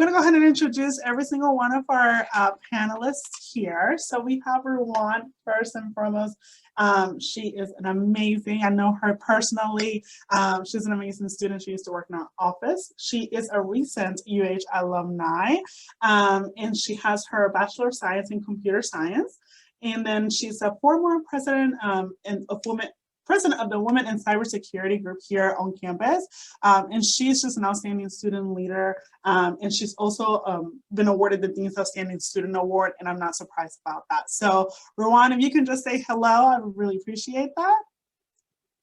I'm going to go ahead and introduce every single one of our panelists here. So we have Ruwan first and foremost. She is an amazing, I know her personally. She's an amazing student. She used to work in our office. She is a recent UH alumni, and she has her Bachelor of Science in Computer Science. And then she's a former president president of the Women in Cybersecurity group here on campus. And she's just an outstanding student leader. And she's also been awarded the Dean's Outstanding Student Award, and I'm not surprised about that. So Ruwan, if you can just say hello, I would really appreciate that.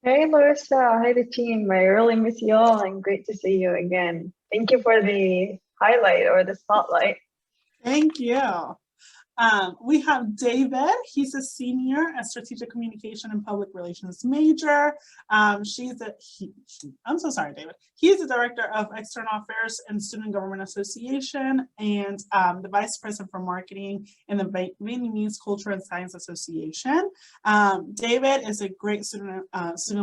Hey Larissa, hi the team. I really miss you all and great to see you again. Thank you for the highlight or the spotlight. Thank you. We have David. He's a senior at Strategic Communication and Public Relations major. I'm so sorry, David. He's the Director of External Affairs and Student Government Association and the Vice President for Marketing in the Vietnamese Culture and Science Association. David is a great student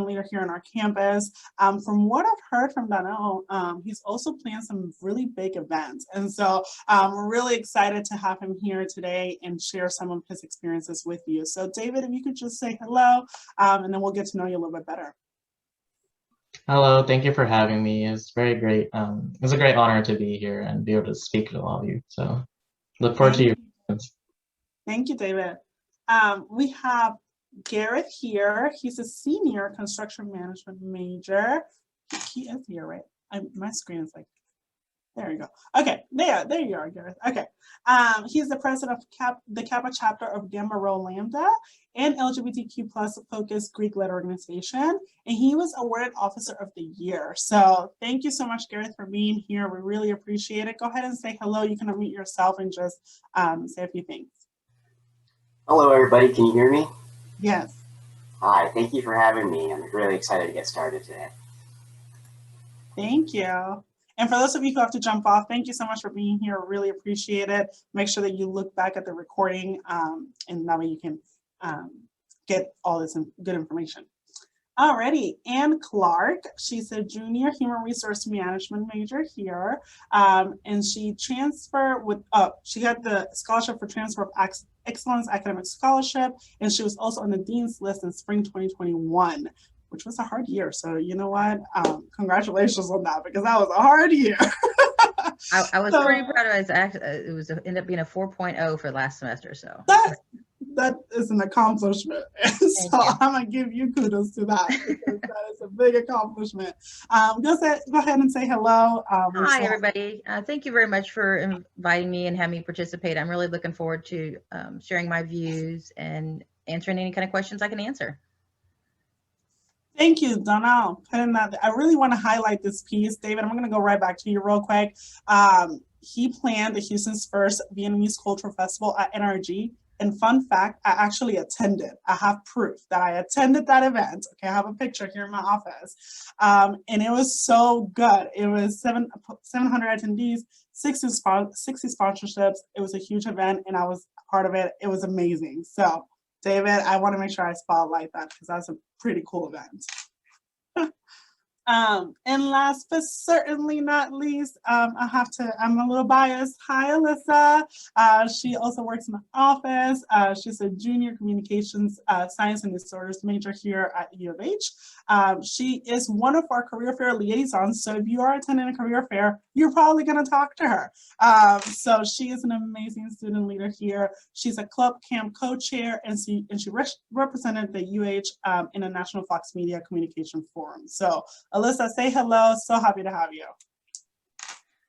leader here on our campus. From what I've heard from Donnell, he's also planned some really big events. And so we're really excited to have him here today and share some of his experiences with you. So David, if you could just say hello, and then we'll get to know you a little bit better. Hello, thank you for having me. It's very great. It's a great honor to be here and be able to speak to all of you. So look forward to your questions. Thank you, David. We have Gareth here. He's a senior construction management major. He is here, right? My screen is like, there you go. Okay, there you are, Gareth. Okay, he's the president of the Kappa chapter of Gamma Rho Lambda, an LGBTQ plus focused Greek-led organization, and he was awarded Officer of the Year. So thank you so much, Gareth, for being here. We really appreciate it. Go ahead and say hello. You can unmute yourself and just say a few things. Hello, everybody. Can you hear me? Yes. Hi, thank you for having me. I'm really excited to get started today. Thank you. And for those of you who have to jump off, thank you so much for being here. Really appreciate it. Make sure that you look back at the recording and that way you can get all this good information. Alrighty, Anne Clark, she's a junior human resource management major here. And she transferred with, she got the scholarship for Transfer of Excellence Academic Scholarship, and she was also on the Dean's List in spring 2021. Which was a hard year. So you know what? Congratulations on that, because that was a hard year. I was pretty proud of it. It ended up being a 4.0 for last semester. So that is an accomplishment. So I'm gonna give you kudos to that, because that is a big accomplishment. Go ahead and say hello. Hi, everybody. Thank you very much for inviting me and having me participate. I'm really looking forward to sharing my views and answering any kind of questions I can answer. Thank you, Donnell. I really want to highlight this piece. David, I'm going to go right back to you real quick. He planned the Houston's first Vietnamese Cultural Festival at NRG. And fun fact, I actually attended. I have proof that I attended that event. Okay, I have a picture here in my office. And it was so good. It was 700 attendees, 60 sponsorships. It was a huge event, and I was part of it. It was amazing. So David, I want to make sure I spotlight that, because that's a pretty cool event. And last but certainly not least, I'm a little biased. Hi, Alyssa. She also works in the office. She's a junior communications science and disorders major here at U of H. She is one of our career fair liaisons. So if you are attending a career fair, you're probably going to talk to her. So she is an amazing student leader here. She's a club camp co-chair, and she represented the UH in a National Fox Media Communication Forum. So Alyssa, say hello. So happy to have you.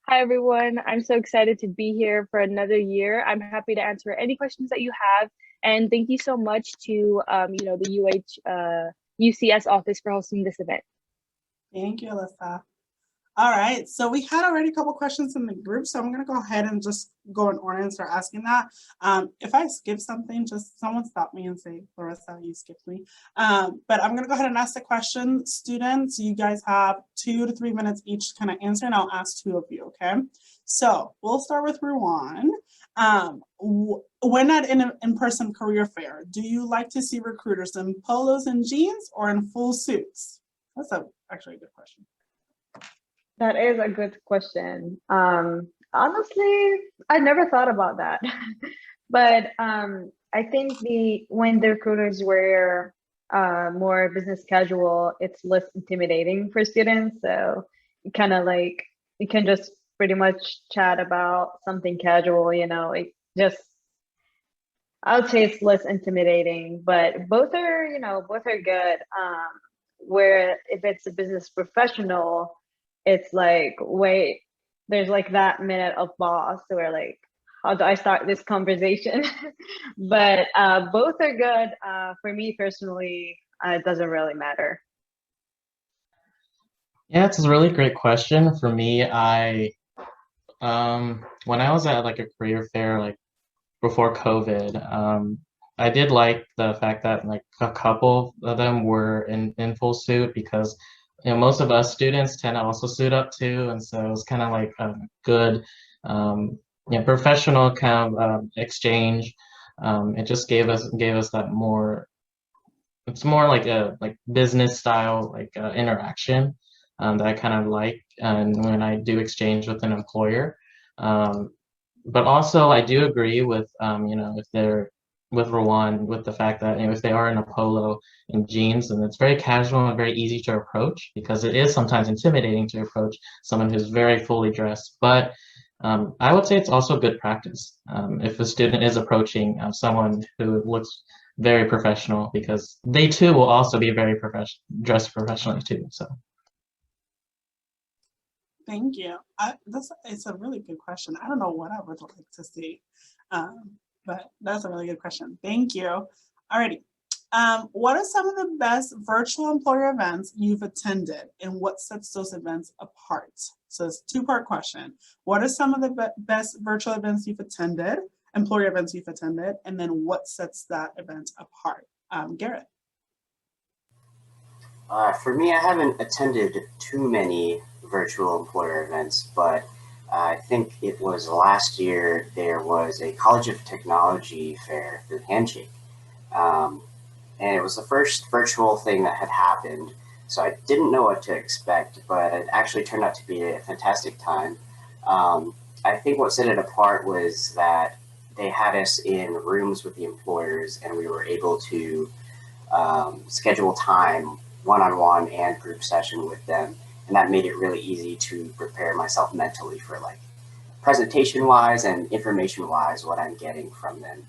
Hi, everyone. I'm so excited to be here for another year. I'm happy to answer any questions that you have. And thank you so much to the UCS office for hosting this event. Thank you, Alyssa. All right, so we had already a couple questions in the group, so I'm going to go ahead and just go in order and start asking that. If I skip something, just someone stop me and say, Larissa, you skipped me. But I'm going to go ahead and ask the question. Students, you guys have 2 to 3 minutes each to kind of answer, and I'll ask 2 of you, okay? So we'll start with Ruwan. When at an in-person career fair, do you like to see recruiters in polos and jeans or in full suits? That's actually a good question. That is a good question. Honestly, I never thought about that. But I think when the recruiters were more business casual, it's less intimidating for students. So kind of like you can just pretty much chat about something casual, it just I would say it's less intimidating, but both are good. Where if it's a business professional, it's like, wait, there's like that minute of pause where like, how do I start this conversation? But both are good. For me personally, it doesn't really matter. Yeah, it's a really great question. For me, when I was at like a career fair, like before COVID, I did like the fact that like a couple of them were in full suit because most of us students tend to also suit up too, and so it was kind of like a good, professional kind of exchange. It just gave us that more. It's more like a business style like interaction that I kind of like, and when I do exchange with an employer. Um, but also I do agree with if they're with Rowan with the fact that if they are in a polo and jeans, and it's very casual and very easy to approach because it is sometimes intimidating to approach someone who's very fully dressed. But I would say it's also good practice if a student is approaching someone who looks very professional, because they too will also be very dressed professionally too. So. Thank you. It's a really good question. I don't know what I would like to see, but that's a really good question. Thank you. Alrighty. What are some of the best virtual employer events you've attended, and what sets those events apart? So it's a two-part question. What are some of the best virtual events you've attended, employer events you've attended, and then what sets that event apart? Garrett. For me, I haven't attended too many virtual employer events, but I think it was last year there was a College of Technology fair through Handshake. And it was the first virtual thing that had happened. So I didn't know what to expect, but it actually turned out to be a fantastic time. I think what set it apart was that they had us in rooms with the employers, and we were able to schedule time one-on-one and group session with them. And that made it really easy to prepare myself mentally for like presentation wise and information wise what I'm getting from them.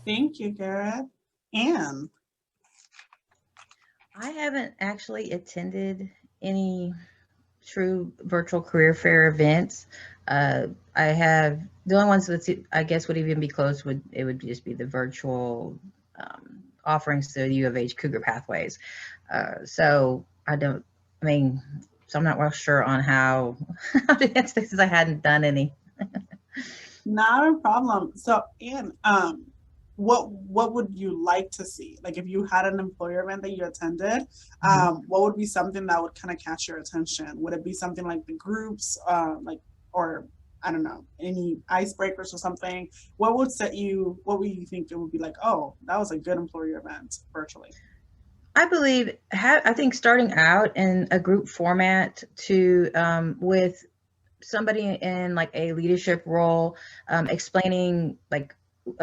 Thank you, Garrett. Anne. I haven't actually attended any true virtual career fair events. I have the only ones that I guess would even be close would just be the virtual offerings through the U of H Cougar Pathways. So I'm not real sure on how to answer this, since I hadn't done any. Not a problem. So Anne, what would you like to see? Like if you had an employer event that you attended, what would be something that would kind of catch your attention? Would it be something like the groups, or I don't know, any icebreakers or something? What would you think it would be like, oh, that was a good employer event virtually? I think starting out in a group format with somebody in like a leadership role, explaining like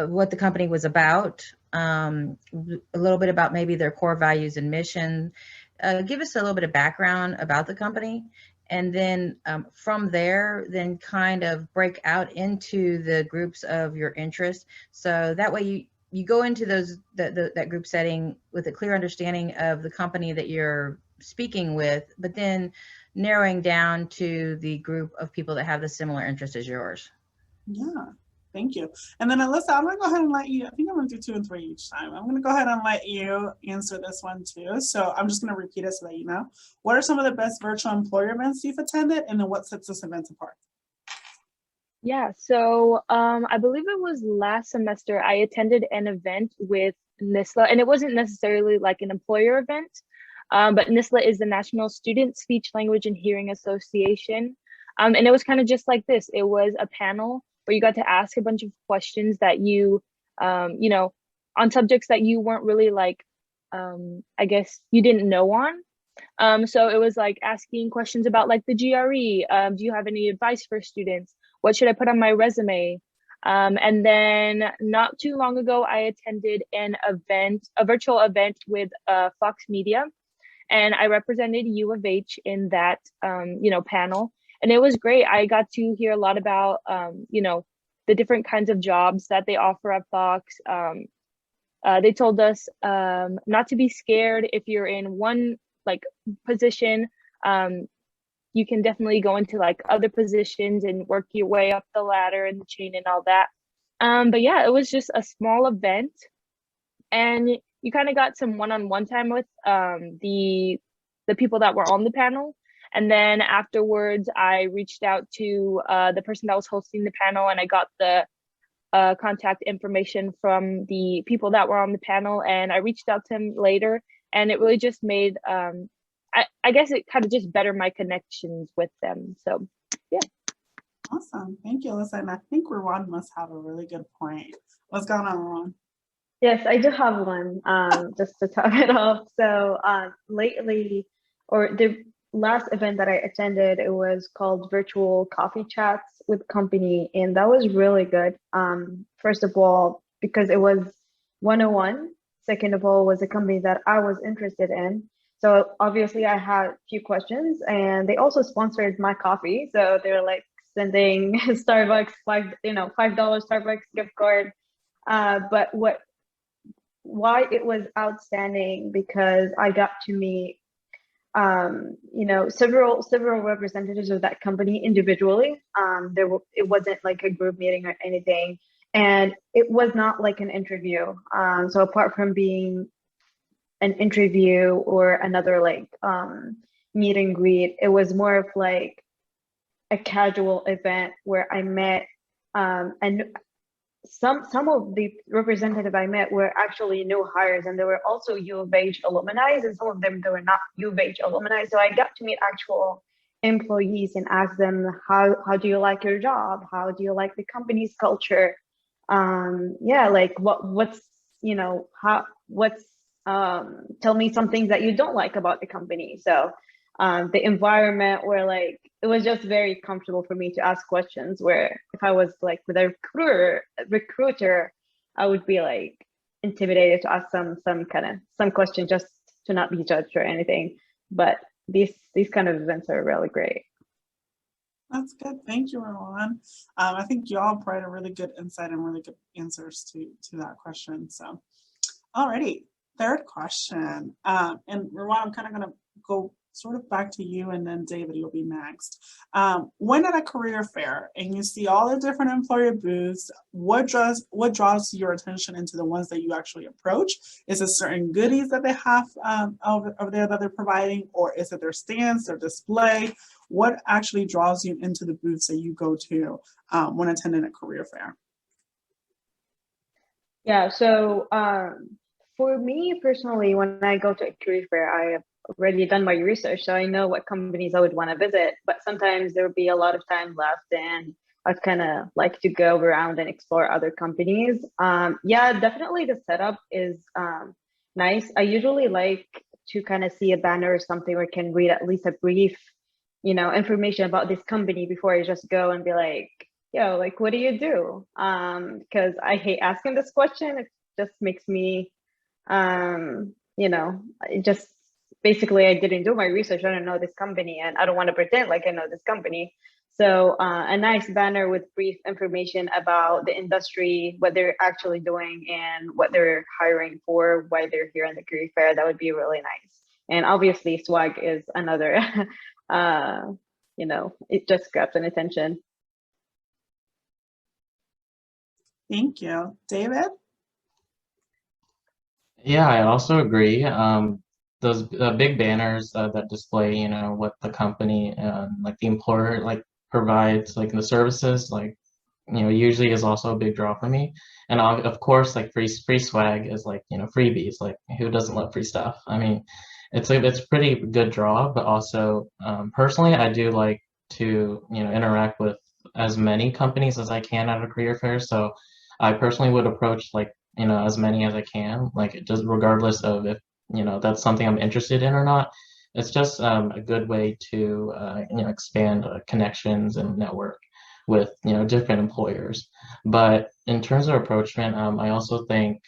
what the company was about, a little bit about maybe their core values and mission, give us a little bit of background about the company. And then from there, then kind of break out into the groups of your interest. So that way you go into that group setting with a clear understanding of the company that you're speaking with, but then narrowing down to the group of people that have the similar interest as yours. Yeah, thank you. And then Alyssa, I'm gonna go ahead and let you, I think I'm gonna do 2 and 3 each time. I'm gonna go ahead and let you answer this one too. So I'm just gonna repeat it so that you know. What are some of the best virtual employer events you've attended, and then what sets this event apart? Yeah, so I believe it was last semester I attended an event with NISLA, and it wasn't necessarily like an employer event, but NISLA is the National Student Speech, Language, and Hearing Association. And it was kind of just like this. It was a panel where you got to ask a bunch of questions that you know, on subjects that you weren't really like, I guess you didn't know on. So it was like asking questions about like the GRE. Do you have any advice for students? What should I put on my resume? And then not too long ago, I attended an event, a virtual event with Fox Media, and I represented U of H in that, panel. And it was great. I got to hear a lot about, the different kinds of jobs that they offer at Fox. They told us not to be scared if you're in one like position. You can definitely go into like other positions and work your way up the ladder and the chain and all that. But yeah, it was just a small event, and you kind of got some one-on-one time with the people that were on the panel. And then afterwards, I reached out to the person that was hosting the panel, and I got the contact information from the people that were on the panel, and I reached out to him later, and it really just made I guess it kind of just bettered my connections with them. So yeah. Awesome. Thank you, Alyssa. And I think Rowan must have a really good point. What's going on, Rowan? Yes, I do have one, just to top it off. So lately, or the last event that I attended, it was called Virtual Coffee Chats with Company, and that was really good. First of all, because it was 101. Second of all, was a company that I was interested in. So obviously I had a few questions, and they also sponsored my coffee. So they're like sending Starbucks $5 Starbucks gift card. But why it was outstanding, because I got to meet several representatives of that company individually. It wasn't like a group meeting or anything, and it was not like an interview. So apart from being an interview or another like meet and greet, it was more of like a casual event where I met and some of the representatives I met were actually new hires, and they were also U of H alumni, and some of them they were not U of H alumni. So I got to meet actual employees and ask them, how do you like your job? How do you like the company's culture? Tell me some things that you don't like about the company. So the environment where like it was just very comfortable for me to ask questions, where if I was like with a recruiter, I would be like intimidated to ask some question just to not be judged or anything. But these kind of events are really great. That's good. Thank you, Rowan. I think you all provided a really good insight and really good answers to that question. So, alrighty, third question. And Rowan, I'm kind of going to go sort of back to you, and then David, you'll be next. When at a career fair and you see all the different employer booths, what draws your attention into the ones that you actually approach? Is it certain goodies that they have over there that they're providing, or is it their stands, their display? What actually draws you into the booths that you go to when attending a career fair? Yeah, so for me personally, when I go to a career fair, I have already done my research, so I know what companies I would want to visit, but sometimes there will be a lot of time left, and I'd kind of like to go around and explore other companies. Yeah, definitely the setup is nice. I usually like to kind of see a banner or something where I can read at least a brief, information about this company before I just go and be like, like, what do you do? Because I hate asking this question. It just makes me, it just basically I didn't do my research. I don't know this company, and I don't want to pretend like I know this company. So a nice banner with brief information about the industry, what they're actually doing, and what they're hiring for, why they're here in the career fair, that would be really nice. And obviously swag is another, it just grabs an attention. Thank you. David? Yeah, I also agree. Those big banners that display, what the company, like the employer, like provides, like the services, like, usually is also a big draw for me. And of course, like free swag is like, freebies. Like, who doesn't love free stuff? I mean, it's a pretty good draw. But also, personally, I do like to, interact with as many companies as I can at a career fair. So I personally would approach like, as many as I can, like just regardless of if that's something I'm interested in or not. it's just a good way to expand connections and network with different employers. But in terms of approachment, I also think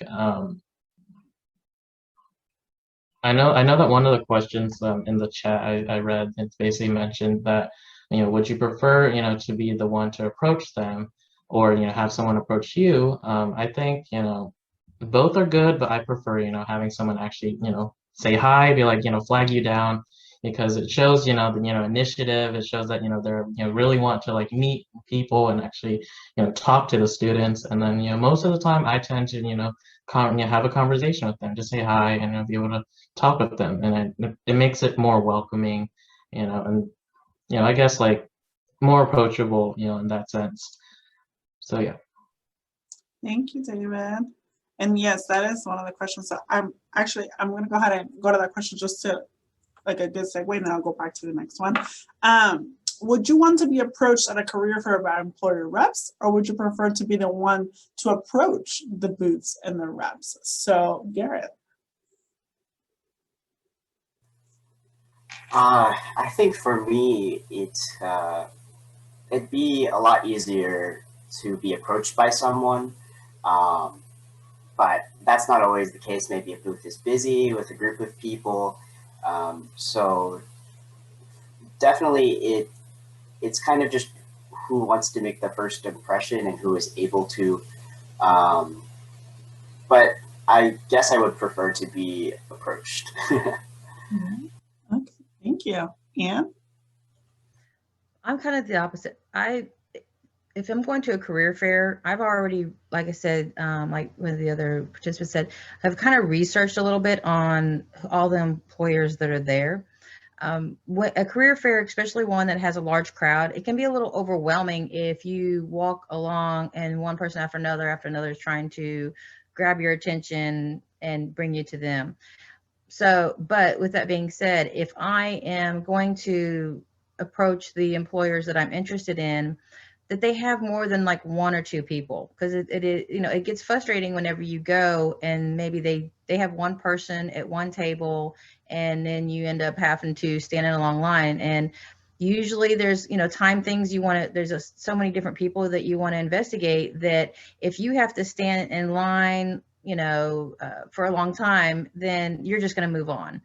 I know that one of the questions in the chat I read, it's basically mentioned that would you prefer to be the one to approach them, or have someone approach you. I think both are good, but I prefer having someone actually say hi, be like flag you down, because it shows the initiative. It shows that they're really want to like meet people and actually talk to the students. And then most of the time I tend to have a conversation with them, just say hi, and be able to talk with them, and it makes it more welcoming, and I guess like more approachable, in that sense. So yeah. Thank you, David. And yes, that is one of the questions that I'm going to go ahead and go to that question just to like a good segue, and then I'll go back to the next one. Would you want to be approached at a career fair by employer reps, or would you prefer to be the one to approach the booths and the reps? So Garrett. I think for me, it'd be a lot easier to be approached by someone, but that's not always the case. Maybe a booth is busy with a group of people, so definitely it's kind of just who wants to make the first impression and who is able to. But I guess I would prefer to be approached. Okay, thank you. Anne? I'm kind of the opposite. If I'm going to a career fair, I've already, like I said, like one of the other participants said, I've kind of researched a little bit on all the employers that are there. A career fair, especially one that has a large crowd, it can be a little overwhelming if you walk along and one person after another is trying to grab your attention and bring you to them. So, but with that being said, if I am going to approach the employers that I'm interested in, that they have more than like one or two people, because it gets frustrating whenever you go and maybe they have one person at one table, and then you end up having to stand in a long line. And usually there's time things you want to, there's so many different people that you want to investigate, that if you have to stand in line for a long time, then you're just going to move on.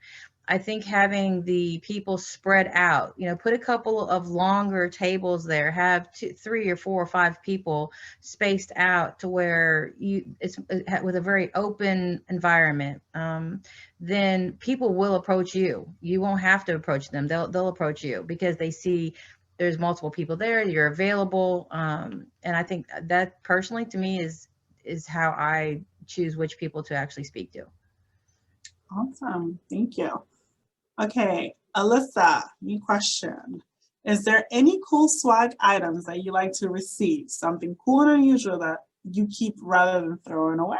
I think having the people spread out, put a couple of longer tables there, have 2, 3 or 4 or 5 people spaced out to where it's with a very open environment. Then people will approach you. You won't have to approach them. They'll approach you because they see there's multiple people there, you're available. And I think that personally to me is how I choose which people to actually speak to. Awesome, thank you. Okay, Alyssa, new question. Is there any cool swag items that you like to receive? Something cool and unusual that you keep rather than throwing away?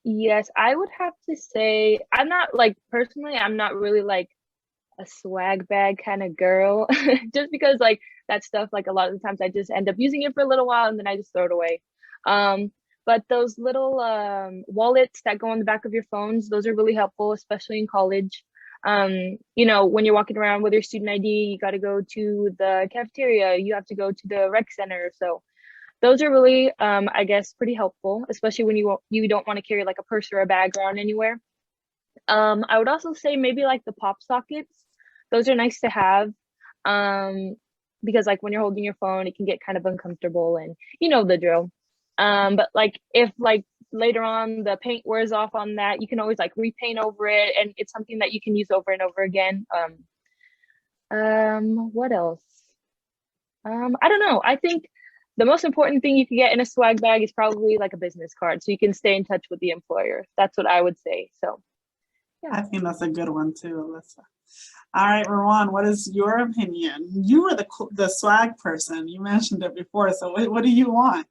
Yes, I would have to say, I'm not really like a swag bag kind of girl, just because like that stuff, like a lot of the times I just end up using it for a little while and then I just throw it away. But those little wallets that go on the back of your phones, those are really helpful, especially in college. When you're walking around with your student ID, you got to go to the cafeteria, you have to go to the rec center. So those are really, I guess, pretty helpful, especially when you don't want to carry like a purse or a bag around anywhere. I would also say maybe like the pop sockets. Those are nice to have, because like when you're holding your phone, it can get kind of uncomfortable, and you know the drill. But like if like later on the paint wears off on that, you can always like repaint over it, and it's something that you can use over and over again. What else? I don't know. I think the most important thing you can get in a swag bag is probably like a business card, so you can stay in touch with the employer. That's what I would say. So yeah. I think that's a good one too, Alyssa. All right, Rowan, what is your opinion? You were the swag person. You mentioned it before, so what do you want?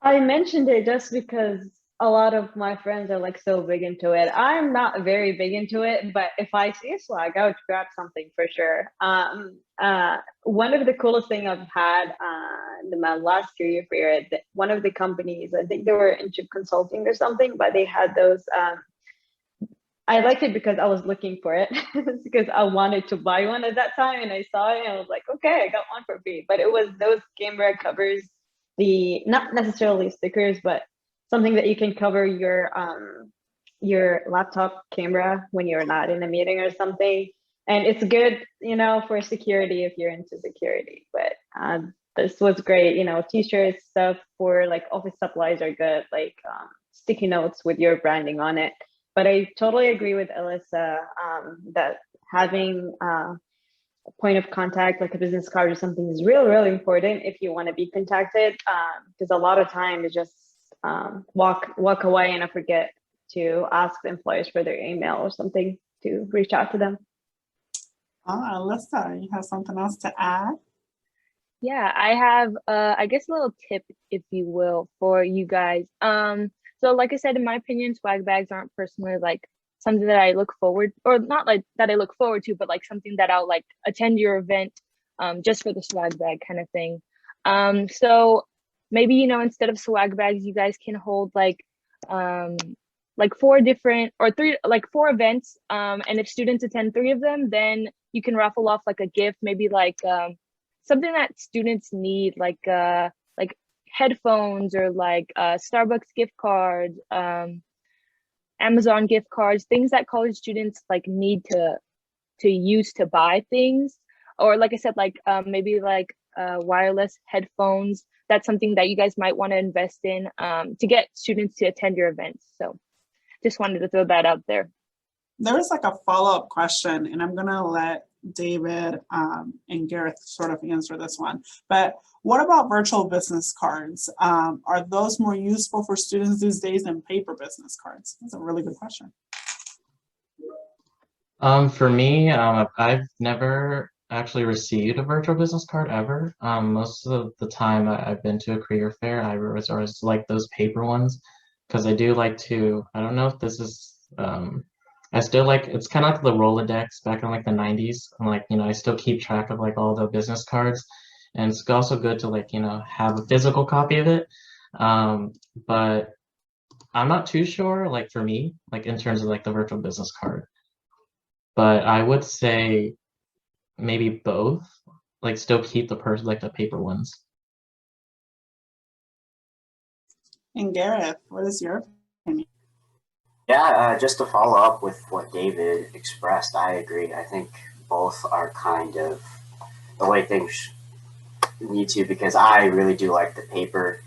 I mentioned it just because a lot of my friends are like so big into it. I'm not very big into it, but if I see a swag, I would grab something for sure. One of the coolest thing I've had in my last career fair, one of the companies, I think they were into consulting or something, but they had those, I liked it because I was looking for it because I wanted to buy one at that time, and I saw it and I was like, okay, I got one for free. But it was those camera covers, the not necessarily stickers, but something that you can cover your laptop camera when you're not in a meeting or something. And it's good, you know, for security if you're into security. But this was great, you know, t-shirts, stuff for like office supplies are good, like sticky notes with your branding on it. But I totally agree with Alyssa that having a point of contact, like a business card or something, is really important if you want to be contacted. Because a lot of times it's just walk away and I forget to ask the employers for their email or something to reach out to them. Alyssa, you have something else to add? Yeah, I have, I guess a little tip, if you will, for you guys. So like I said, in my opinion, swag bags aren't personally like something that I look forward, or not like that I look forward to, but like something that I'll like attend your event just for the swag bag kind of thing. So maybe, you know, instead of swag bags, you guys can hold like 4 different or 3, like 4 events. And if students attend 3 of them, then you can raffle off like a gift, maybe like something that students need, like headphones or like Starbucks gift cards, Amazon gift cards, things that college students like need to use to buy things. Or like I said, like maybe like wireless headphones. That's something that you guys might want to invest in to get students to attend your events. So just wanted to throw that out there. There was like a follow-up question, and I'm gonna let David and Gareth sort of answer this one. But what about virtual business cards? Are those more useful for students these days than paper business cards? That's a really good question. For me, I've never actually received a virtual business card ever. Most of the time I've been to a career fair, I always like those paper ones because I do like to, I don't know if this is, I still like, it's kind of like the Rolodex back in like the 90s. And like, you know, I still keep track of like all the business cards, and it's also good to like, you know, have a physical copy of it. But I'm not too sure, like for me, like in terms of like the virtual business card, but I would say maybe both, like still keep like the paper ones. And Gareth, what is your opinion? Yeah, just to follow up with what David expressed, I agree. I think both are kind of the way things need to, because I really do like the paper,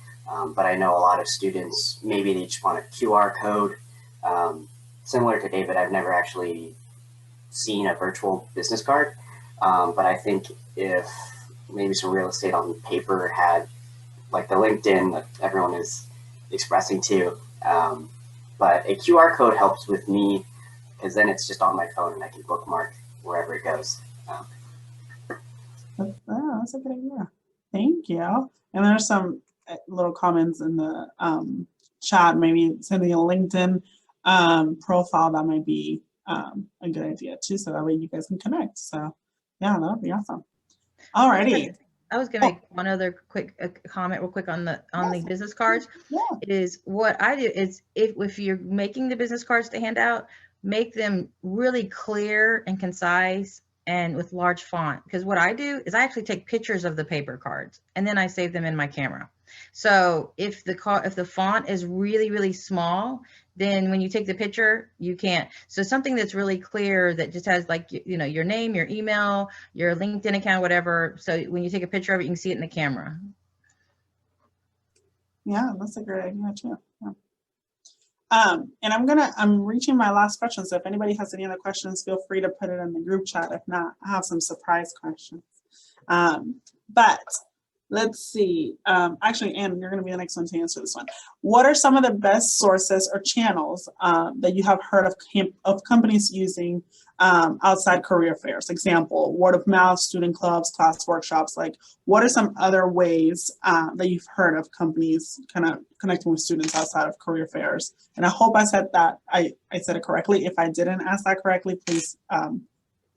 but I know a lot of students, maybe they just want a QR code. Similar to David, I've never actually seen a virtual business card, but I think if maybe some real estate on paper had like the LinkedIn that everyone is expressing to, but a QR code helps with me because then it's just on my phone and I can bookmark wherever it goes. That's a good idea. Thank you. And there's some little comments in the chat, maybe sending a LinkedIn profile, that might be a good idea too, so that way you guys can connect. So yeah, that would be awesome. Alrighty. I was gonna make one other quick comment real quick on the business cards. Yeah. Is what I do is if you're making the business cards to hand out, make them really clear and concise and with large font. Because what I do is I actually take pictures of the paper cards and then I save them in my camera. So if the font is really small, then when you take the picture, you can't. So something that's really clear that just has like, you know, your name, your email, your LinkedIn account, whatever. So when you take a picture of it, you can see it in the camera. Yeah, that's a great idea too. Yeah. And I'm reaching my last question. So if anybody has any other questions, feel free to put it in the group chat. If not, I have some surprise questions. But let's see. Actually, Anne, you're going to be the next one to answer this one. What are some of the best sources or channels that you have heard of companies using outside career fairs? Example, word of mouth, student clubs, class workshops. Like, what are some other ways that you've heard of companies kind of connecting with students outside of career fairs? And I hope I said that, I said it correctly. If I didn't ask that correctly, please,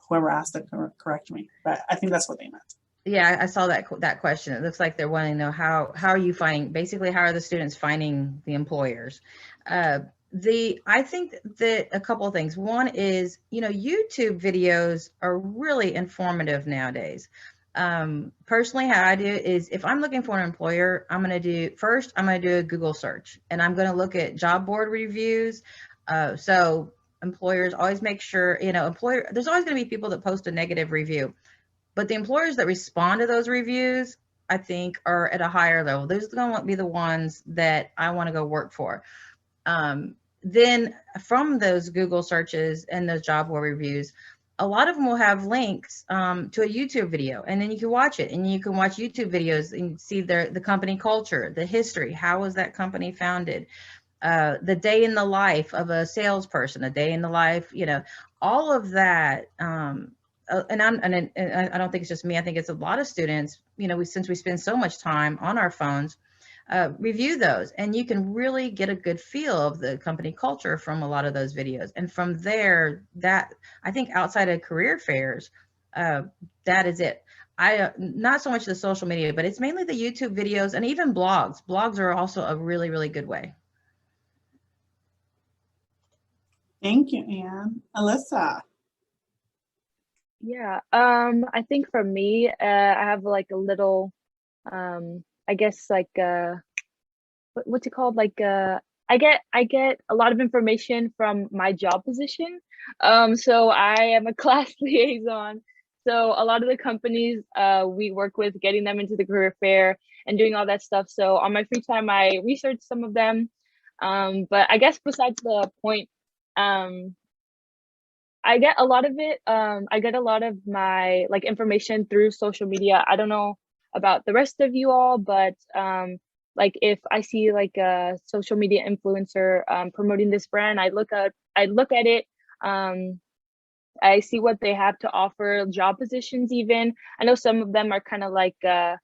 whoever asked it, correct me. But I think that's what they meant. Yeah, I saw that question. It looks like they're wanting to know how are you finding, basically how are the students finding the employers? I think that a couple of things. One is, YouTube videos are really informative nowadays. Personally, how I do it is if I'm looking for an employer, I'm going to do a Google search, and I'm going to look at job board reviews. So employers always make sure, there's always going to be people that post a negative review, but the employers that respond to those reviews, I think, are at a higher level. Those are going to be the ones that I want to go work for. Then from those Google searches and those job board reviews, a lot of them will have links to a YouTube video, and then you can watch it, and you can watch YouTube videos and see the company culture, the history, how was that company founded, the day in the life of a salesperson, a day in the life, all of that. And I don't think it's just me. I think it's a lot of students. Since we spend so much time on our phones, review those, and you can really get a good feel of the company culture from a lot of those videos. And from there, that I think outside of career fairs, that is it. Not so much the social media, but it's mainly the YouTube videos and even blogs. Blogs are also a really, really good way. Thank you, Anne. Alyssa. Yeah, I think for me, I have like a little, I guess like what's it called? Like I get a lot of information from my job position. So I am a class liaison. So a lot of the companies we work with, getting them into the career fair and doing all that stuff. So on my free time, I research some of them. But I guess besides the point, I get a lot of it. I get a lot of my like information through social media. I don't know about the rest of you all, but like if I see like a social media influencer promoting this brand, I look at it. I see what they have to offer, job positions even. I know some of them are kind of like I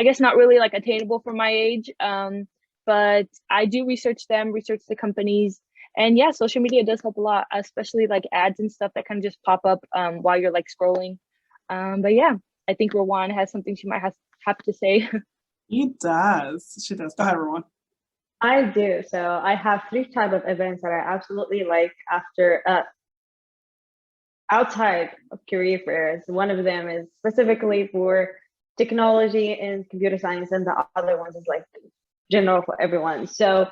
guess not really like attainable for my age. But I do research them, research the companies. And yeah, social media does help a lot, especially like ads and stuff that kind of just pop up while you're like scrolling. But yeah, I think Rowan has something she might have to say. She does. Go ahead, Rowan. I do. So I have 3 types of events that I absolutely like after outside of career fairs. One of them is specifically for technology and computer science, and the other ones is like general for everyone. So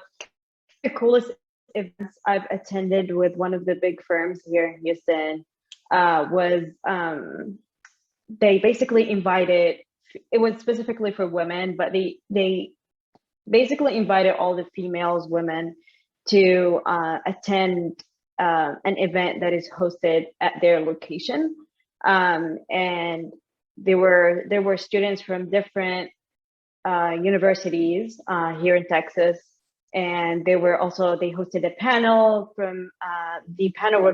the coolest events I've attended with one of the big firms here in Houston was they basically invited, it was specifically for women, but they basically invited all the women to attend an event that is hosted at their location. And there were students from different universities here in Texas. And they hosted a panel from the panel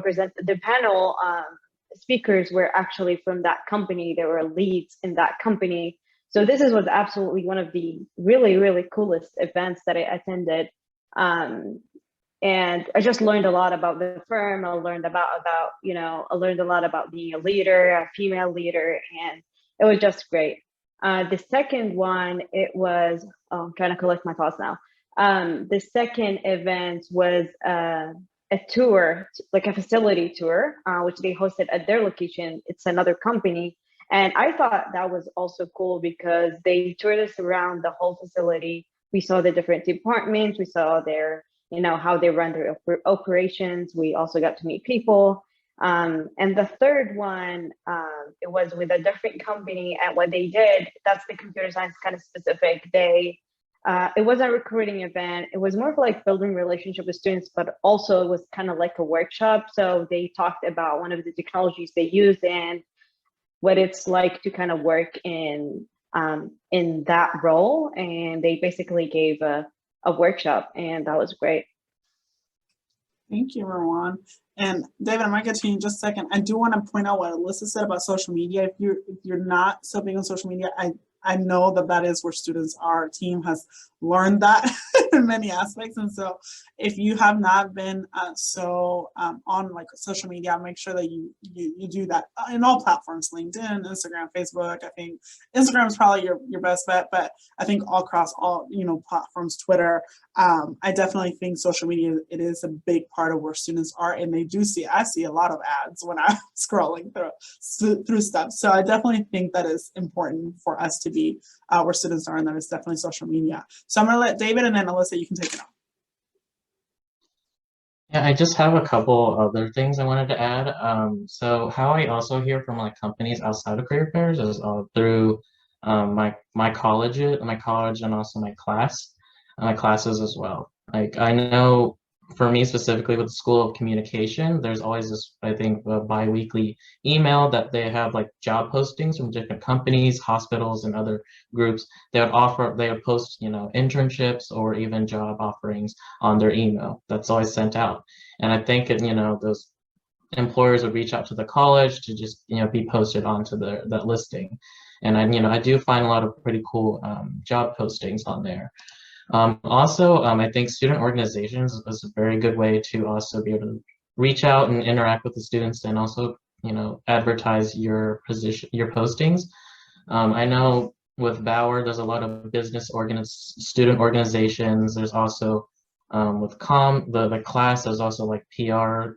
speakers were actually from that company. They were leads in that company. So this was absolutely one of the really, really coolest events that I attended. And I just learned a lot about the firm. I learned I learned a lot about being a leader, a female leader, and it was just great. The second one, I'm trying to collect my thoughts now. The second event was a tour, like a facility tour, which they hosted at their location. It's another company. And I thought that was also cool because they toured us around the whole facility. We saw the different departments. We saw their, how they run their operations. We also got to meet people. And the third one, it was with a different company, and what they did, that's the computer science kind of specific. It wasn't a recruiting event. It was more of like building relationship with students, but also it was kind of like a workshop. So they talked about one of the technologies they use and what it's like to kind of work in that role. And they basically gave a workshop, and that was great. Thank you, Rowan. And David, I might get to you in just a second. I do want to point out what Alyssa said about social media. If you're not so big on social media, I know that that is where students are. Our team has learned that in many aspects. And so if you have not been on like social media, make sure that you do that in all platforms, LinkedIn, Instagram, Facebook. I think Instagram is probably your best bet, but I think all across all, platforms, Twitter, I definitely think social media, it is a big part of where students are, and I see a lot of ads when I'm scrolling through stuff. So I definitely think that is important for us to be where students are, and that is definitely social media. So I'm gonna let David and then Alyssa, you can take it on. Yeah, I just have a couple other things I wanted to add. So how I also hear from like companies outside of career fairs is through my college and also my classes as well. Like I know for me specifically with the School of Communication, there's always this, I think, bi-weekly email that they have like job postings from different companies, hospitals, and other groups. They would post, internships or even job offerings on their email. That's always sent out. And I think, those employers would reach out to the college to just, be posted onto that listing. And I do find a lot of pretty cool job postings on there. Also, I think student organizations is a very good way to also be able to reach out and interact with the students, and also, advertise your postings. I know with Bauer, there's a lot of student organizations. There's also with the class, there's also like PR.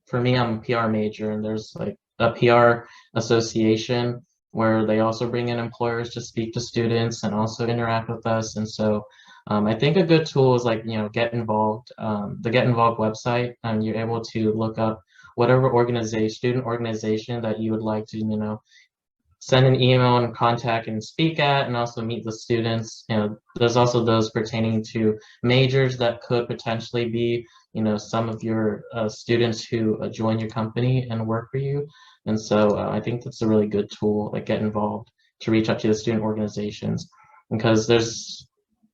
For me, I'm a PR major, and there's like a PR association where they also bring in employers to speak to students and also interact with us. And so I think a good tool is like, Get Involved, the Get Involved website, and you're able to look up whatever student organization that you would like to, send an email and contact and speak at, and also meet the students. There's also those pertaining to majors that could potentially be, some of your students who join your company and work for you. And so I think that's a really good tool, like Get Involved, to reach out to the student organizations, because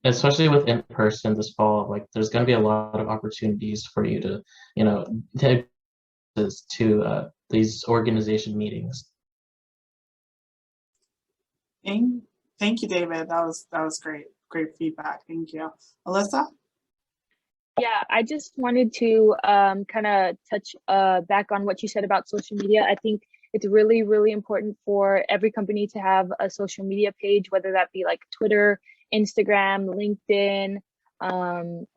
especially with in-person this fall, like there's going to be a lot of opportunities for you to, take to these organization meetings. Thank you, David. That was great feedback. Thank you. Alyssa? Yeah, I just wanted to kind of touch back on what you said about social media. I think it's really, really important for every company to have a social media page, whether that be like Twitter, Instagram, LinkedIn,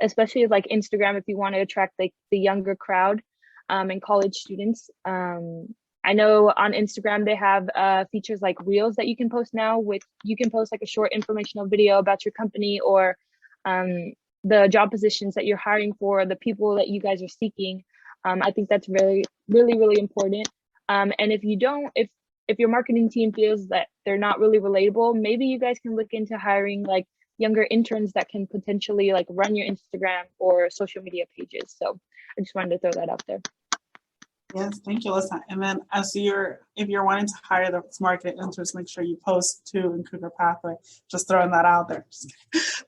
especially like Instagram if you want to attract like the younger crowd and college students. I know on Instagram they have features like Reels that you can post now. You can post like a short informational video about your company, or the job positions that you're hiring for, the people that you guys are seeking. I think that's really, really, really important. And if your marketing team feels that they're not really relatable, maybe you guys can look into hiring like younger interns that can potentially like run your Instagram or social media pages. So I just wanted to throw that out there. Yes, thank you, Alyssa. And then if you're wanting to hire the market interns, make sure you post too in Cougar Pathway. Just throwing that out there.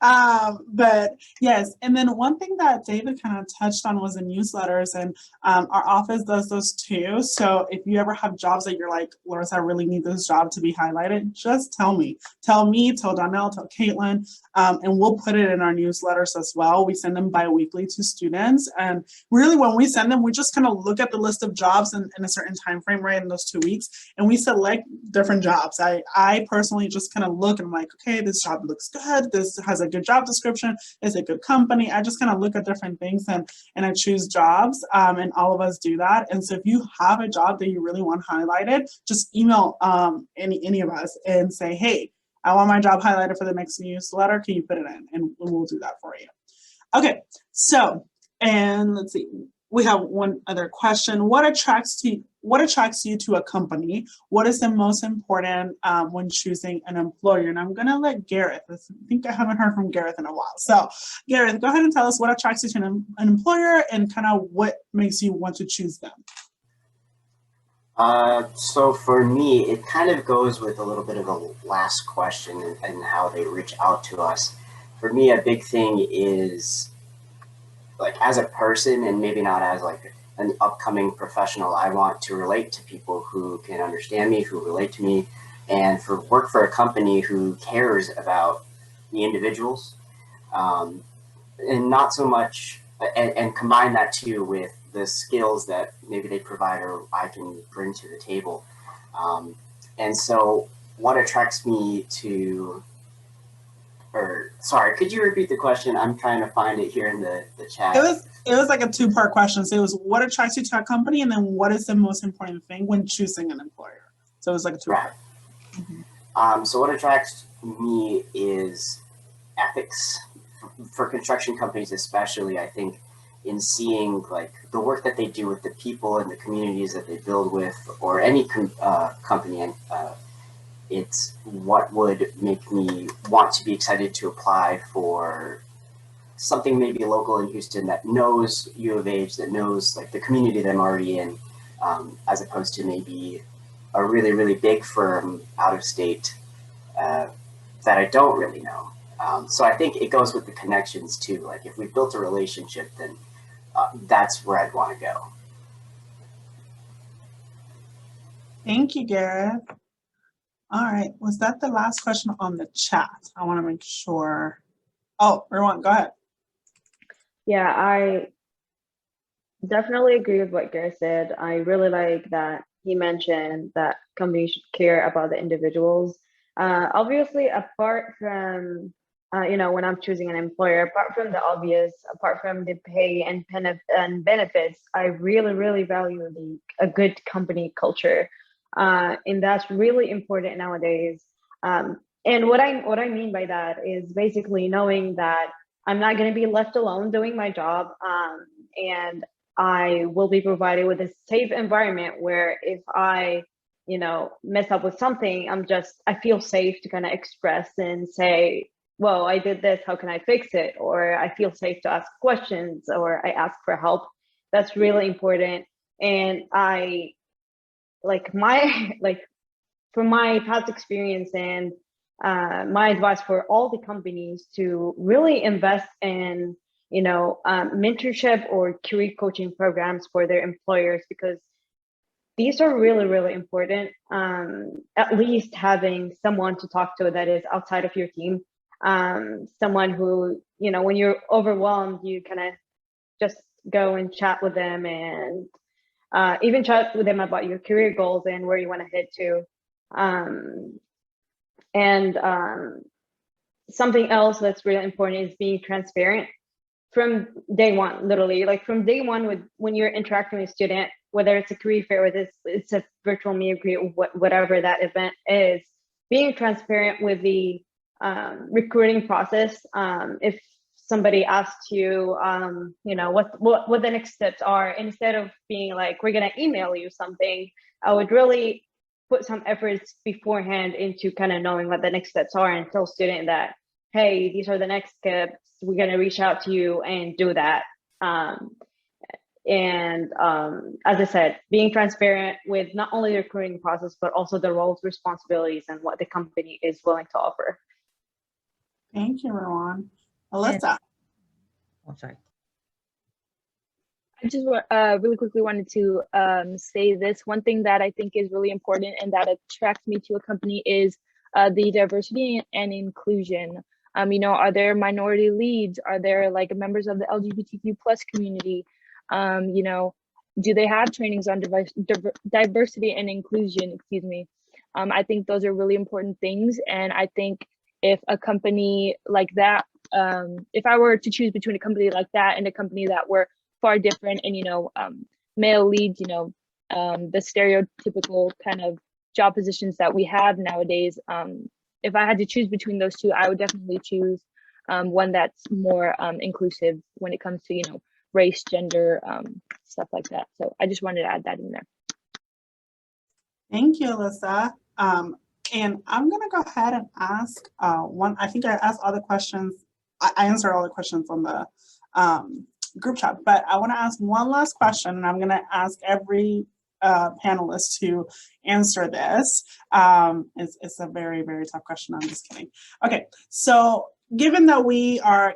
But yes, and then one thing that David kind of touched on was the newsletters, and our office does those too. So if you ever have jobs that you're like, Larissa, I really need this job to be highlighted, just tell me. Tell Donnell, tell Caitlin, and we'll put it in our newsletters as well. We send them bi-weekly to students, and really when we send them, we just kind of look at the list of jobs in a certain time frame, right, in those 2 weeks, and we select different jobs. I personally just kind of look and I'm like, okay, this job looks good, this has a good job description, it's a good company. I just kind of look at different things and I choose jobs, and all of us do that. And so if you have a job that you really want highlighted, just email any of us and say, hey, I want my job highlighted for the next newsletter, can you put it in? And we'll do that for you. Okay, so, and let's see. We have one other question. What attracts you to a company? What is the most important when choosing an employer? And I'm gonna let Gareth, I think I haven't heard from Gareth in a while. So Gareth, go ahead and tell us what attracts you to an employer and kind of what makes you want to choose them. So for me, it kind of goes with a little bit of the last question and how they reach out to us. For me, a big thing is, like, as a person, and maybe not as like an upcoming professional, I want to relate to people who can understand me, who relate to me, and for work for a company who cares about the individuals, and not so much, and combine that too with the skills that maybe they provide or I can bring to the table. And so what attracts me to, or sorry, could you repeat the question? I'm trying to find it here in the chat. It was like a two-part question. So it was what attracts you to a company, and then what is the most important thing when choosing an employer? So it was like a two-part. Right. So what attracts me is ethics. For construction companies especially, I think in seeing like the work that they do with the people and the communities that they build with, or any company, it's what would make me want to be excited to apply for something maybe local in Houston that knows U of H, that knows like the community that I'm already in, as opposed to maybe a really, really big firm out of state that I don't really know. So I think it goes with the connections too. Like if we've built a relationship, then that's where I'd want to go. Thank you, Gareth. All right, was that the last question on the chat? I want to make sure. Oh, Rowan, go ahead. Yeah, I definitely agree with what Gareth said. I really like that he mentioned that companies should care about the individuals. Obviously, apart from, when I'm choosing an employer, apart from the obvious, apart from the pay and benefits, I really, really value a good company culture. And that's really important nowadays. And what I mean by that is basically knowing that I'm not going to be left alone doing my job, and I will be provided with a safe environment where if I, mess up with something, I feel safe to kind of express and say, well, I did this, how can I fix it? Or I feel safe to ask questions, or I ask for help. That's really important. And from my past experience and my advice for all the companies to really invest in, mentorship or career coaching programs for their employers, because these are really, really important. At least having someone to talk to that is outside of your team, someone who, when you're overwhelmed, you kind of just go and chat with them, and even chat with them about your career goals and where you want to head to. And something else that's really important is being transparent from day one, literally, like from day one when you're interacting with a student, whether it's a career fair, whether it's a virtual meet and greet, whatever that event is, being transparent with the recruiting process. If somebody asks you, what the next steps are, instead of being like, we're gonna email you something, I would really put some efforts beforehand into kind of knowing what the next steps are, and tell student that, hey, these are the next steps. We're gonna reach out to you and do that. As I said, being transparent with not only the recruiting process, but also the roles, responsibilities, and what the company is willing to offer. Thank you, Rowan. Alyssa. Oh, sorry. I just really quickly wanted to say this. One thing that I think is really important and that attracts me to a company is the diversity and inclusion. Are there minority leads? Are there like members of the LGBTQ plus community? Do they have trainings on diversity and inclusion? Excuse me. I think those are really important things. And I think if a company like that, if I were to choose between a company like that and a company that were far different and, male leads, the stereotypical kind of job positions that we have nowadays, if I had to choose between those two, I would definitely choose one that's more inclusive when it comes to, race, gender, stuff like that. So I just wanted to add that in there. Thank you, Alyssa. And I'm going to go ahead and ask one. I think I asked all the questions. I answered all the questions on the group chat, but I want to ask one last question, and I'm going to ask every panelist to answer this. It's a very, very tough question. I'm just kidding. Okay, so given that we are,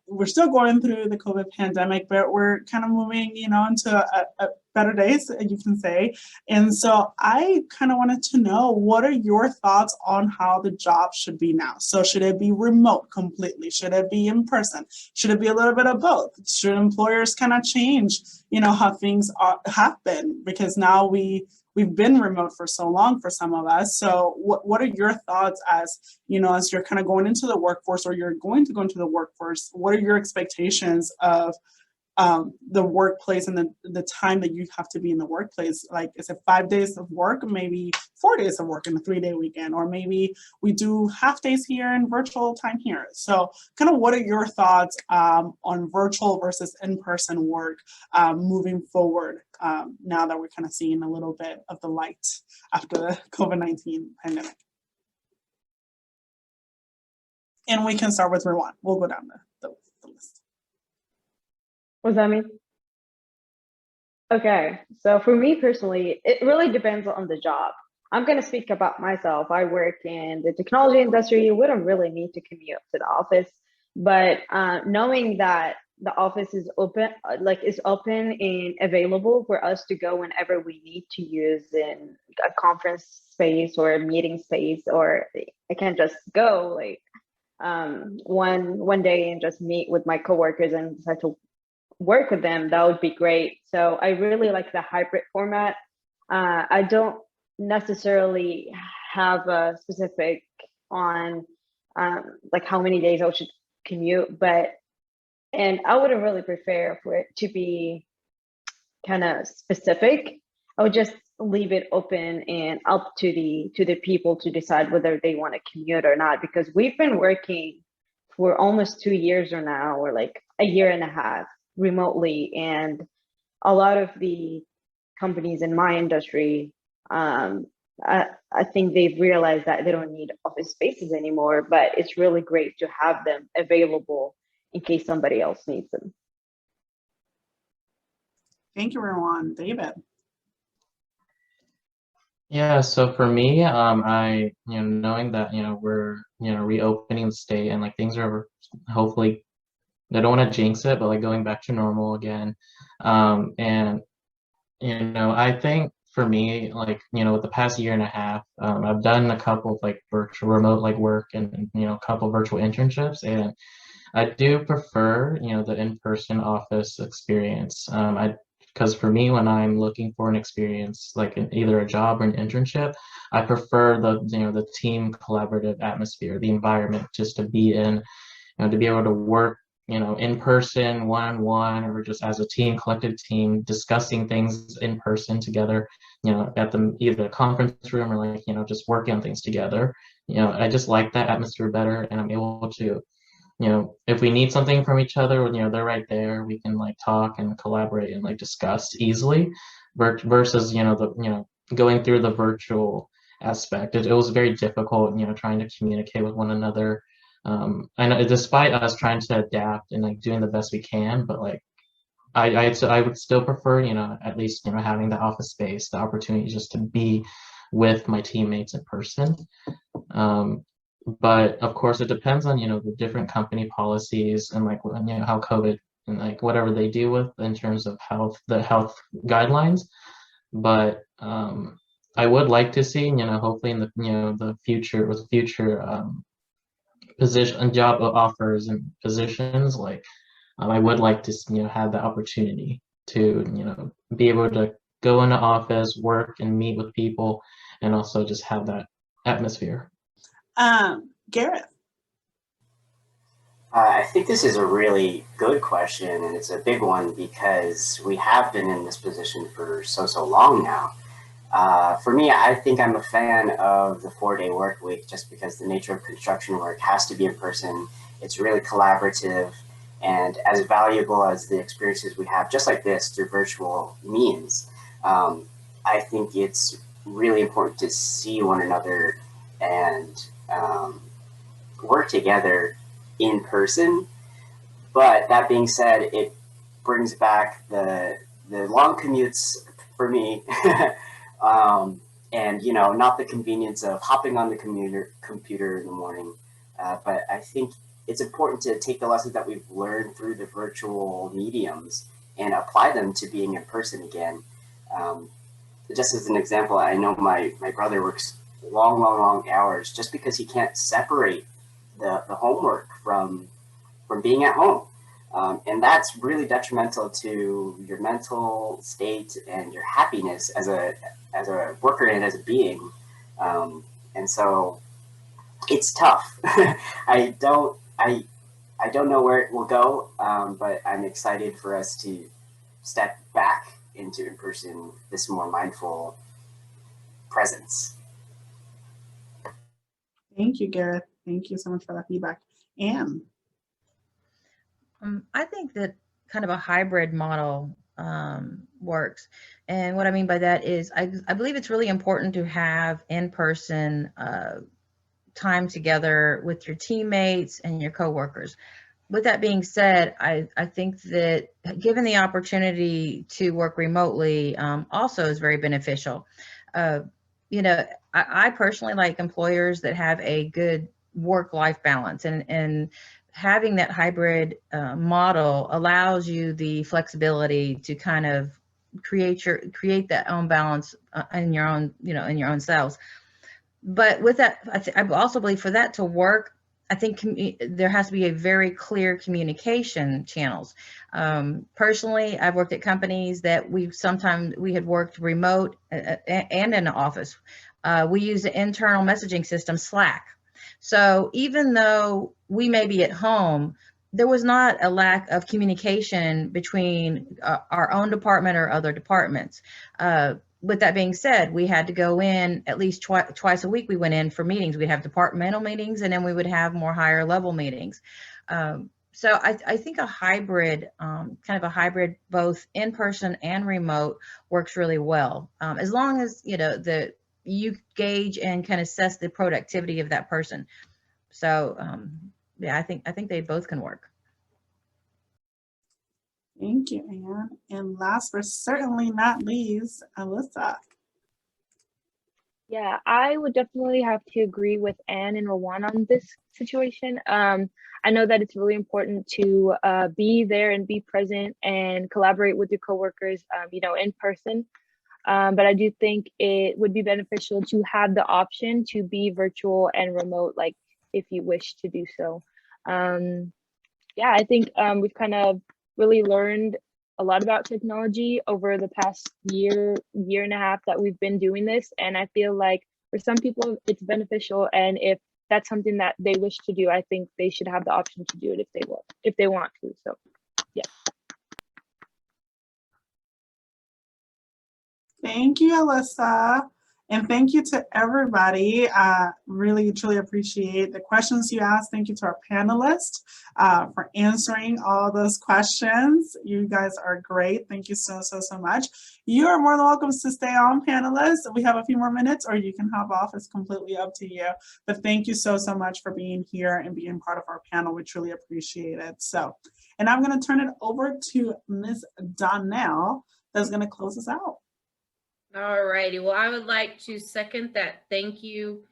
we're still going through the COVID pandemic, but we're kind of moving, into a better days, you can say. And so I kind of wanted to know, what are your thoughts on how the job should be now? So should it be remote completely? Should it be in person? Should it be a little bit of both? Should employers kind of change, how things have been? Because now we've been remote for so long for some of us. So what are your thoughts as you're kind of going into the workforce, or you're going to go into the workforce? What are your expectations of the workplace and the time that you have to be in the workplace? Like, is it 5 days of work, maybe 4 days of work in a 3-day weekend, or maybe we do half days here and virtual time here? So kind of what are your thoughts on virtual versus in-person work moving forward, now that we're kind of seeing a little bit of the light after the COVID-19 pandemic? And we can start with Rowan. We'll go down the list. What does that mean? Okay, so for me personally, it really depends on the job. I'm going to speak about myself. I work in the technology industry. We don't really need to commute to the office, but knowing that the office is open, is open and available for us to go whenever we need to use in a conference space or a meeting space, or I can just go one day and just meet with my coworkers and decide to work with them, that would be great. So I really like the hybrid format. I don't necessarily have a specific on how many days I should commute, and I wouldn't really prefer for it to be kind of specific. I would just leave it open and up to the people to decide whether they want to commute or not, because we've been working for almost 2 years or now, or like a year and a half remotely, and a lot of the companies in my industry, I think they've realized that they don't need office spaces anymore, but it's really great to have them available in case somebody else needs them. Thank you, Rowan. David. Yeah, so for me, I, knowing that, we're, reopening the state, and like things are hopefully, I don't want to jinx it, but like going back to normal again. And, I think for me, like, with the past year and a half, I've done a couple of like virtual remote like work and, a couple of virtual internships, and I do prefer, the in-person office experience. Because for me, when I'm looking for an experience, like either a job or an internship, I prefer the team collaborative atmosphere, the environment just to be in, to be able to work, in person, one-on-one, or just as a team, collective team, discussing things in person together, at either conference room or like, just working on things together. I just like that atmosphere better, and I'm able to, if we need something from each other, they're right there. We can like talk and collaborate and like discuss easily, versus going through the virtual aspect. It was very difficult, trying to communicate with one another. I know, despite us trying to adapt and like doing the best we can, but like I would still prefer, at least having the office space, the opportunity just to be with my teammates in person. But of course, it depends on, the different company policies and like, how COVID and like whatever they deal with in terms of the health guidelines. But I would like to see, hopefully in the, the future with future position and job offers and positions, like I would like to, have the opportunity to, be able to go into office, work and meet with people, and also just have that atmosphere. Gareth. I think this is a really good question, and it's a big one because we have been in this position for so long now. For me, I think I'm a fan of the 4-day work week just because the nature of construction work has to be in person. It's really collaborative, and as valuable as the experiences we have, just like this, through virtual means, I think it's really important to see one another and work together in person. But that being said, it brings back the long commutes for me. And not the convenience of hopping on the computer in the morning but I think it's important to take the lessons that we've learned through the virtual mediums and apply them to being in person again. Just as an example, I know my brother works long hours just because he can't separate the homework from being at home. And that's really detrimental to your mental state and your happiness as a worker and as a being. And so it's tough. I don't know where it will go, but I'm excited for us to step back into in person, this more mindful presence. Thank you, Gareth. Thank you so much for that feedback. Anne. I think that kind of a hybrid model works. And what I mean by that is I believe it's really important to have in-person time together with your teammates and your coworkers. With that being said, I think that given the opportunity to work remotely also is very beneficial. You know, I personally like employers that have a good work-life balance, and having that hybrid model allows you the flexibility to kind of create that own balance in your own, in your own selves. But with that, I also believe for that to work, I think there has to be a very clear communication channels. Personally, I've worked at companies that we had worked remote and in the office. We use the internal messaging system Slack. So even though we may be at home, there was not a lack of communication between our own department or other departments. With that being said, we had to go in at least twice a week. We went in for meetings. We'd have departmental meetings, and then we would have more higher level meetings. So I think a hybrid, kind of a hybrid, both in person and remote, works really well. As long as, you gauge and kind of assess the productivity of that person. So yeah, I think they both can work. Thank you, Anne. And last but certainly not least, Alyssa. Yeah, I would definitely have to agree with Anne and Rowan on this situation. I know that it's really important to be there and be present and collaborate with your coworkers, in person. But I do think it would be beneficial to have the option to be virtual and remote, like if you wish to do so. Yeah, I think we've kind of really learned a lot about technology over the past year and a half that we've been doing this. And I feel like for some people it's beneficial. And if that's something that they wish to do, I think they should have the option to do it if they want to. So yeah. Thank you, Alyssa. And thank you to everybody. Really, truly appreciate the questions you asked. Thank you to our panelists for answering all those questions. You guys are great. Thank you so much. You are more than welcome to stay on, panelists. We have a few more minutes, or you can hop off. It's completely up to you. But thank you so much for being here and being part of our panel. We truly appreciate it. So, and I'm going to turn it over to Ms. Donnell that's going to close us out. All righty. Well, I would like to second that thank you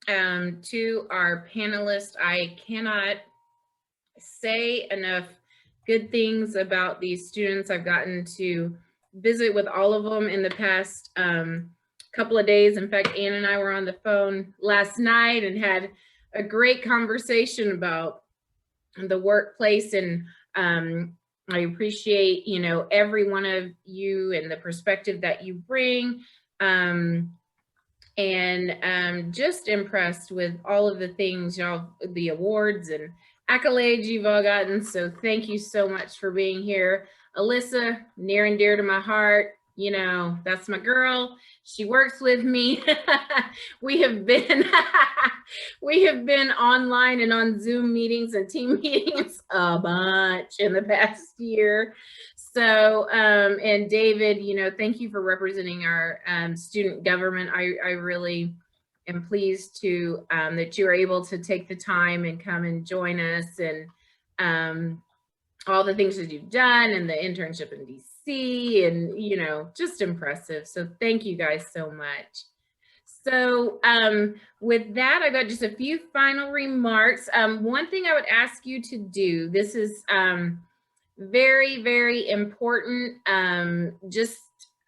to our panelists. I cannot say enough good things about these students. I've gotten to visit with all of them in the past couple of days. In fact, Anne and I were on the phone last night and had a great conversation about the workplace, and I appreciate, every one of you and the perspective that you bring, and just impressed with all of the things, the awards and accolades you've all gotten. So thank you so much for being here. Alyssa, near and dear to my heart. That's my girl. She works with me. We have been online and on Zoom meetings and team meetings a bunch in the past year. So, and David, thank you for representing our student government. I really am pleased to that you are able to take the time and come and join us, and all the things that you've done, and the internship in DC, and just impressive. So thank you guys so much. So with that, I got just a few final remarks. One thing I would ask you to do, this is very, very important, just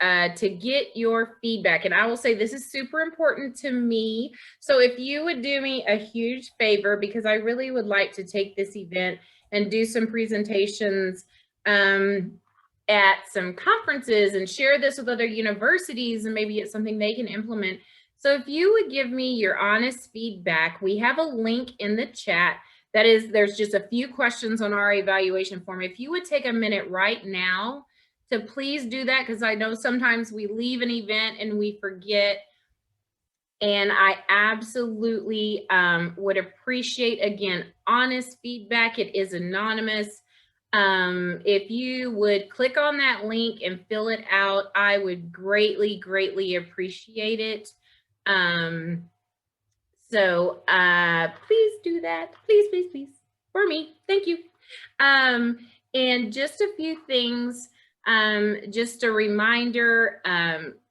to get your feedback. And I will say this is super important to me. So if you would do me a huge favor, because I really would like to take this event and do some presentations at some conferences and share this with other universities, and maybe it's something they can implement. So if you would give me your honest feedback, we have a link in the chat. That is, there's just a few questions on our evaluation form. If you would take a minute right now to please do that, because I know sometimes we leave an event and we forget. And I absolutely would appreciate, again, honest feedback. It is anonymous. If you would click on that link and fill it out, I would greatly, greatly appreciate it. So please do that. Please, please, please, for me. Thank you. And just a few things, just a reminder,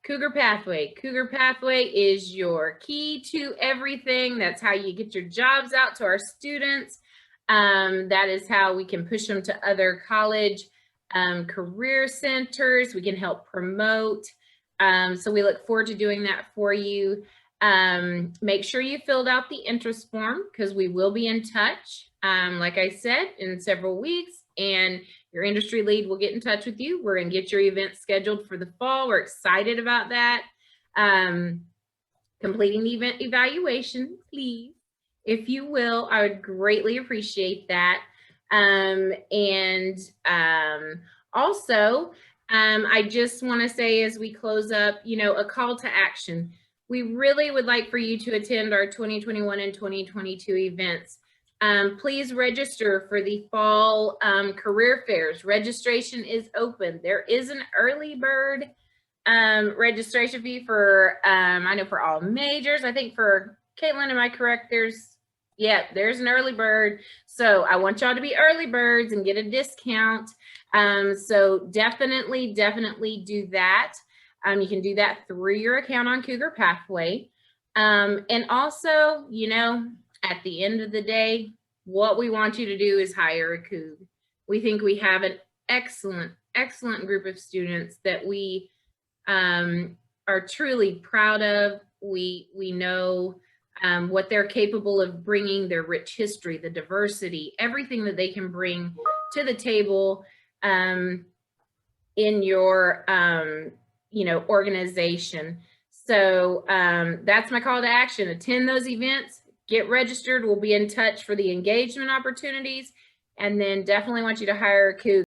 Cougar Pathway. Cougar Pathway is your key to everything. That's how you get your jobs out to our students. That is how we can push them to other college career centers. We can help promote. So we look forward to doing that for you. Make sure you filled out the interest form, because we will be in touch, like I said, in several weeks, and your industry lead will get in touch with you. We're going to get your event scheduled for the fall. We're excited about that. Completing the event evaluation, please, if you will. I would greatly appreciate that. Also, I just want to say, as we close up, you know, a call to action. We really would like for you to attend our 2021 and 2022 events. Please register for the fall career fairs. Registration is open. There is an early bird registration fee for, I know for all majors. I think for Caitlin, am I correct? There's an early bird. So I want y'all to be early birds and get a discount. So definitely do that. You can do that through your account on Cougar Pathway. And also, you know, at the end of the day, what we want you to do is hire a Coug. We think we have an excellent group of students that we are truly proud of. We know what they're capable of bringing, their rich history, the diversity, everything that they can bring to the table in your you know, organization. So that's my call to action. Attend those events, get registered. We'll be in touch for the engagement opportunities, and then definitely want you to hire a Coug.